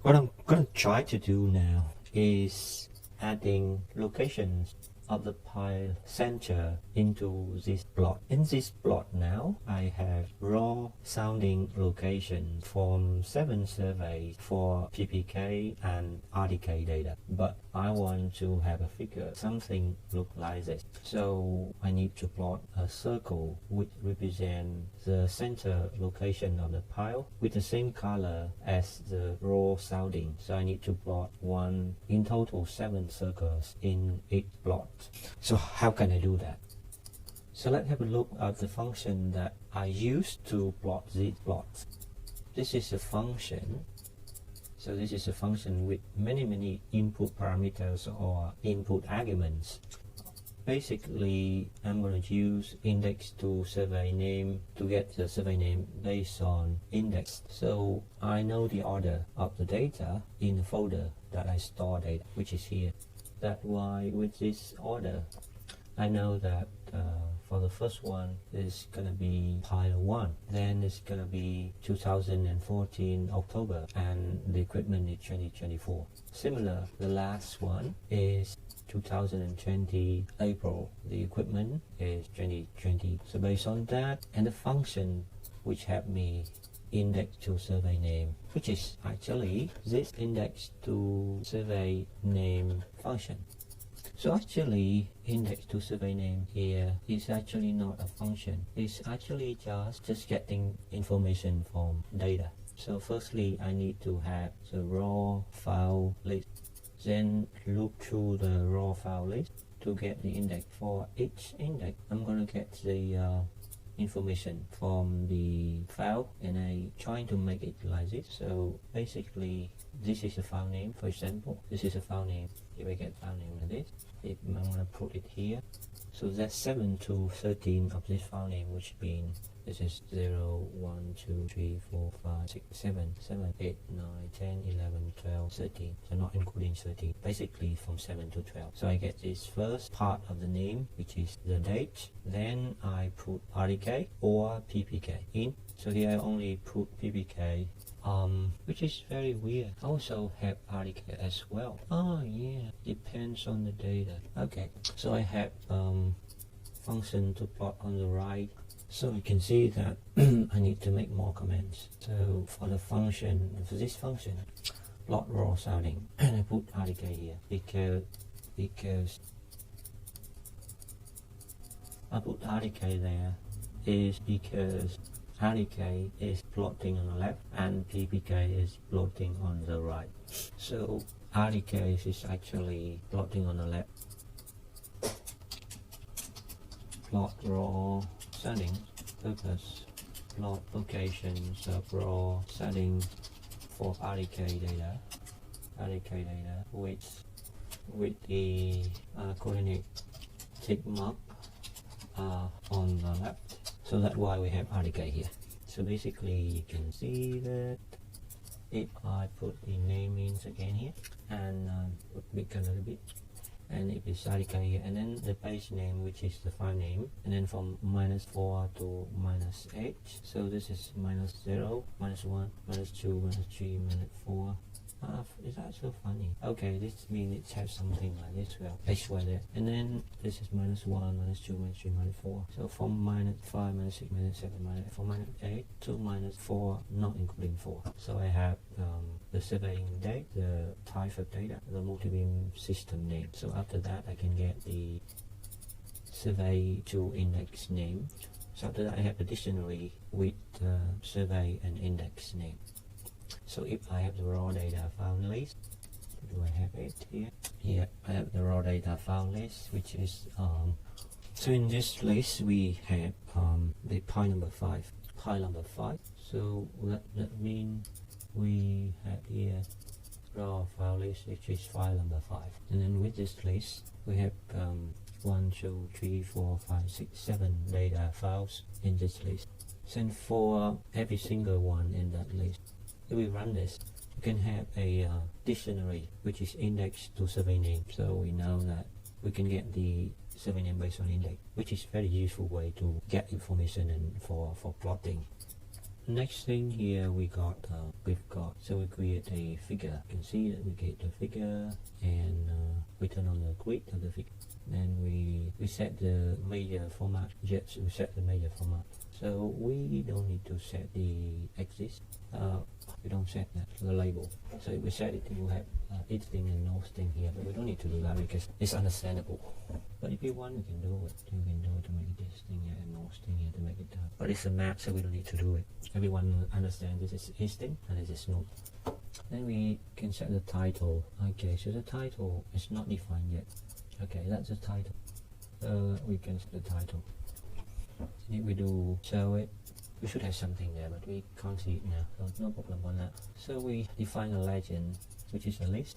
What I'm going to try to do now is adding locations of the pile center into this plot. In this plot now, I have raw sounding locations from 7 surveys for PPK and RDK data. But I want to have a figure, something look like this. So I need to plot a circle which represents the center location of the pile with the same color as the raw sounding. So I need to plot in total 7 circles in each plot. So how can I do that? So let's have a look at the function that I used to plot these plots. This is a function. So this is a function with many input parameters or input arguments. Basically, I'm going to use index to survey name to get the survey name based on index. So I know the order of the data in the folder that I store data, which is here. That's why with this order, I know that for the first one is going to be pile 1, then it's going to be 2014 October, and the equipment is 2024. Similar, the last one is 2020 April, the equipment is 2020. So based on that, and the function which helped me index to survey name, which is actually this index to survey name function. So actually, index to survey name here is actually not a function. It's actually just getting information from data. So firstly, I need to have the raw file list. Then look through the raw file list to get the index. For each index, I'm going to get the information from the file, and I trying to make it like this. So basically, this is a file name. For example, this is a file name. If I get file name like this, I'm going to put it here. So that's 7 to 13 of this file name, which means this is 0, 1, 2, 3, 4, 5, 6, 7, 8, 9, 10, 11, 12, 13. So not including 13. Basically from 7 to 12. So I get this first part of the name, which is the date. Then I put RDK or PPK in. So here I only put PPK, which is very weird. I also have RDK as well. Oh yeah, depends on the data. Okay, so I have function to plot on the right. So you can see that I need to make more comments. So for the function, for this function, plot raw sounding, and I put RDK here because I put RDK there is because RDK is plotting on the left and PPK is plotting on the right. So RDK is actually plotting on the left. Plot raw setting purpose, plot locations of raw setting for RDK data with the coordinate tick mark on the left. So that's why we have RDK here. So basically you can see that if I put the name in again here and put big a little bit, and if it's RDK here, and then the page name, which is the file name, and then from -4 to -8. So this is -0, -1, -2, -3, -4. Is that so funny? Okay, this means it has something like this. Well, XY there. And then this is -1, -2, -3, -4. So from -5, -6, -7, from -8 to -4, not including 4. So I have the surveying date, the type of data, the multi-beam system name. So after that, I can get the survey to index name. So after that, I have the dictionary with the survey and index name. So if I have the raw data file list, do I have it here? Yeah, I have the raw data file list, which is so in this list we have the pile number 5. So that means we have here raw file list, which is file number 5. And then with this list we have 1, 2, 3, 4, 5, 6, 7 data files in this list. So for every single one in that list, if we run this, we can have a dictionary which is indexed to survey name. So we know that we can get the survey name based on index, which is very useful way to get information and for plotting. Next thing here we've got so we create a figure. You can see that we get the figure, and we turn on the grid of the figure. Then we set the major format. Yes, we set the major format. So we don't need to set the axis. We don't set that, the label. So we set it to have each thing and no thing here, but we don't need to do that because it's understandable. But if you want, you can do it. You can do it to make this thing here and no thing here to make it done. But it's a map, so we don't need to do it. Everyone understands this is his thing and this is not. Then we can set the title. Okay, so the title is not defined yet. Okay, that's the title. We can set the title. If we do show it, we should have something there, but we can't see it now, so no problem on that. So we define a legend, which is a list.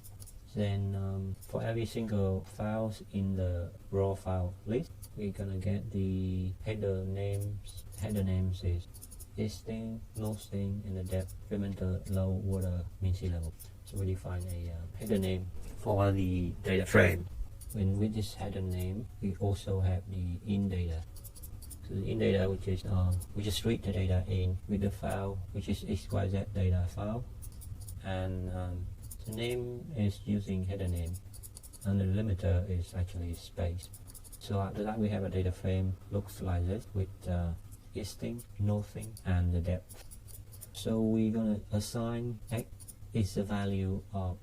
Then for every single files in the raw file list, we're gonna get the header names. Header names is this thing, no thing, and the depth, perimeter, low, water, mean sea level. So we define a header name for the data frame. When with this header name, we also have the in data. So the in data, which is we just read the data in with the file, which is XYZ data file, and the name is using header name, and the limiter is actually space. So after that, we have a data frame looks like this with this thing, no thing, and the depth. So we're gonna assign x is the value of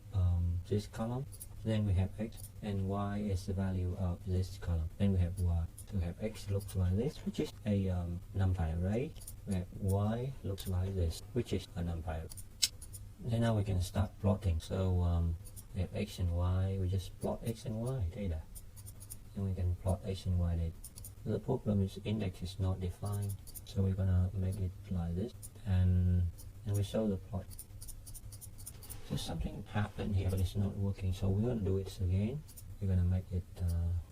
this column. Then we have x, and y is the value of this column. Then we have y. So we have x looks like this, which is a numpy array. We have y looks like this, which is a numpy array. Then now we can start plotting. So we have x and y. We just plot x and y data, and we can plot x and y data. The problem is index is not defined, so we're gonna make it like this, and we show the plot. So something happened here, but it's not working. So we're gonna do it again. We're gonna make it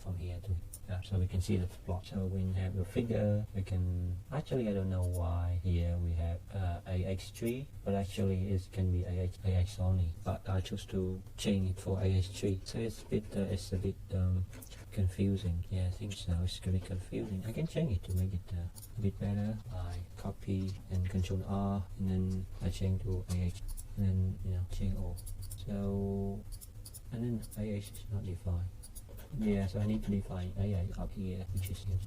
from here to here, so we can see the plot. So we have the figure. We can actually, I don't know why here we have AX3, but actually it can be AX only. But I choose to change it for AX3. So it's a bit confusing. Yeah, I think so. It's gonna be confusing. I can change it to make it a bit better. I copy and Control R, and then I change to AX. And then change all. So and then AH is not defined. Yeah, so I need to define AH up here, which is good.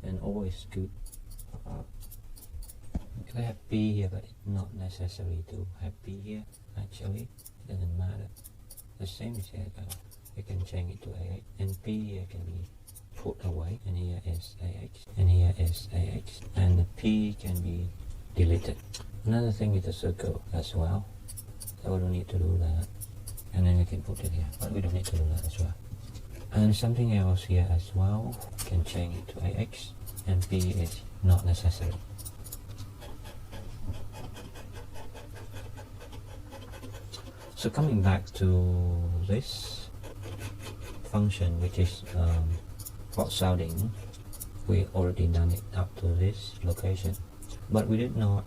And all is good. I have P here, but it's not necessary to have P here. Actually, it doesn't matter. The same is here. You can change it to AH, and P here can be put away, and here is AH, and here is AH, and the P can be deleted. Another thing is the circle as well. So we don't need to do that, and then we can put it here, but we don't need to do that as well. And something else here as well, we can change it to AX, and P is not necessary. So coming back to this function, which is plot sounding, we already done it up to this location, but we did not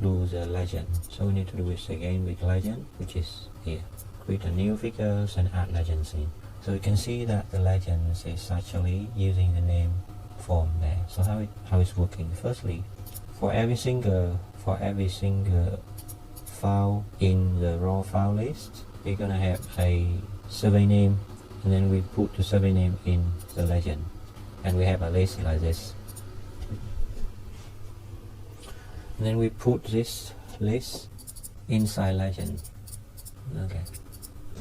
do the legend, so we need to do it again with legend, which is here. Create a new figures and add legends in. So you can see that the legends is actually using the name form there. So how it's working? Firstly, for every single file in the raw file list, we're gonna have a survey name, and then we put the survey name in the legend, and we have a list like this. And then we put this list inside legend. Okay.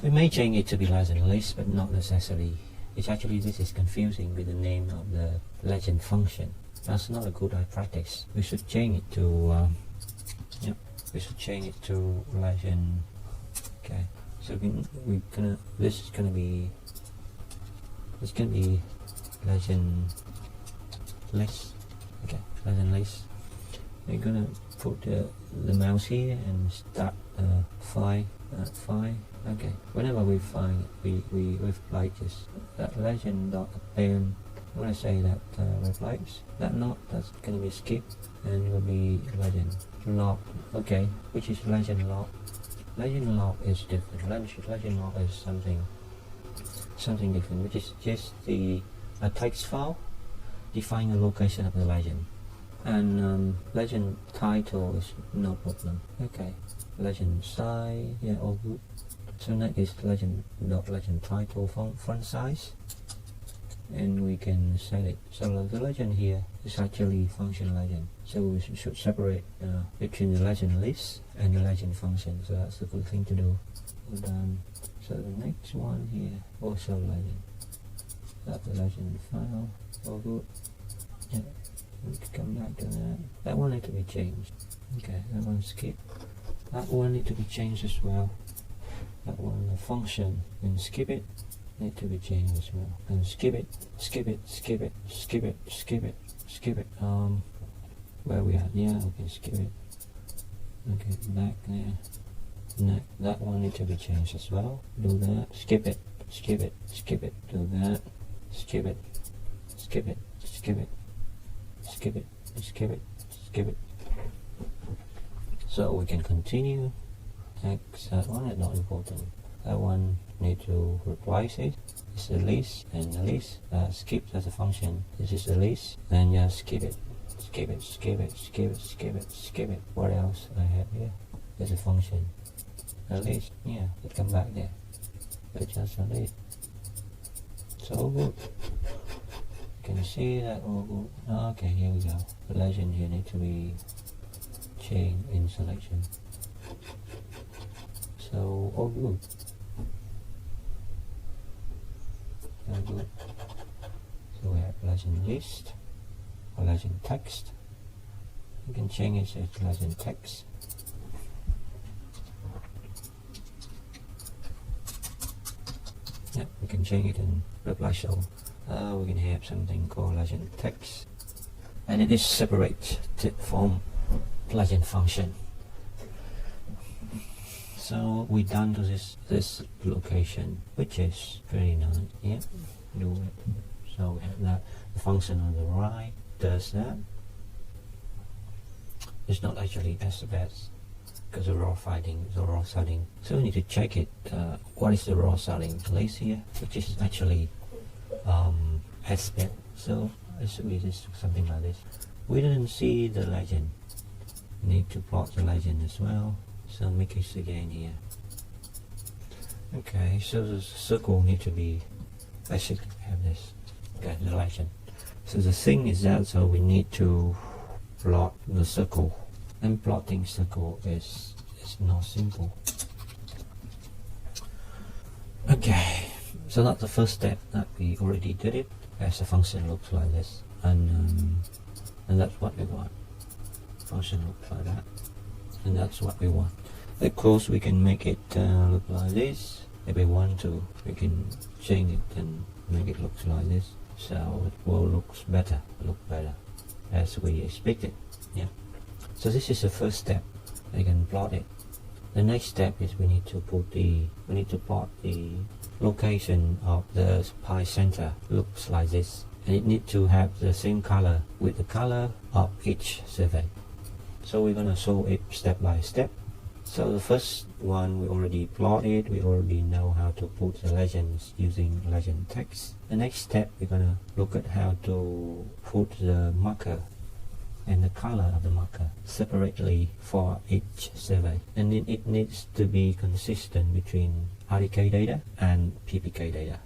We may change it to be legend list, but not necessary. It's actually, this is confusing with the name of the legend function. That's not a good practice. We should change it to we should change it to legend. Okay. So this is gonna be legend list. Okay, legend list. We're gonna put the mouse here and start file. Okay. Whenever we find we replace this that legend dot append. When I say that replace that not, that's gonna be skipped, and it will be legend log. Okay, which is legend log. Legend log is different. Legend log is something different, which is just a text file define the location of the legend. And legend title is no problem. Okay, legend size, yeah, all good. So next is legend title font size, and we can set it. So the legend here is actually function legend, so we should separate between the legend list and the legend function, so that's a good thing to do. Done. So the next one here, also legend, that's the legend file, all good. Yeah, we can come back to that. That one need to be changed. Okay, that one skip. That one need to be changed as well. That one, the function, and skip it, need to be changed as well. And skip it, skip it, skip it, skip it, skip it, skip it. Where we at? Yeah, we can skip it. Okay, back there. Next, that one need to be changed as well. Do that. Skip it, skip it, skip it. Do that. Skip it, skip it, skip it, skip it, skip it, skip it. So we can continue. Next, that one is not important. That one need to replace it. It's a list, and the list skip as a function. This is the list, and just skip it, skip it, skip it, skip it, skip it, skip it. What else I have here? There's a function. A list, yeah, it come back there. It's just a list. So good. You can see that all good. Okay, here we go. The legend here need to be changed in selection. So all good. All good. So we have legend list or legend text. You can change it to legend text. Yeah, we can change it in reply show. We can have something called legend text, and it is separated from legend function. So we're done to this location, which is very nice. Yeah, do it. So we have that. The function on the right does that. It's not actually as the best because the raw setting. So we need to check it. What is the raw setting place here, which is actually aspect. So it should be this, something like this. We didn't see the legend. We need to plot the legend as well. So make it again here. Okay, so the circle need to be basically have this. Okay, the legend. So the thing is that so we need to plot the circle. And plotting circle is not simple. Okay, so that's the first step that we already did it. As the function looks like this, and that's what we want. Function looks like that, and that's what we want. Of course, we can make it look like this. If we want to, we can change it and make it look like this, so it will look better as we expected. Yeah. So this is the first step. We can plot it. The next step is we need to plot the location of the pi center. Looks like this, and it needs to have the same color with the color of each survey. So we're gonna show it step by step. So the first one we already plotted. We already know how to put the legends using legend text. The next step we're gonna look at how to put the marker and the color of the marker separately for each survey, and then it needs to be consistent between RDK data and PPK data.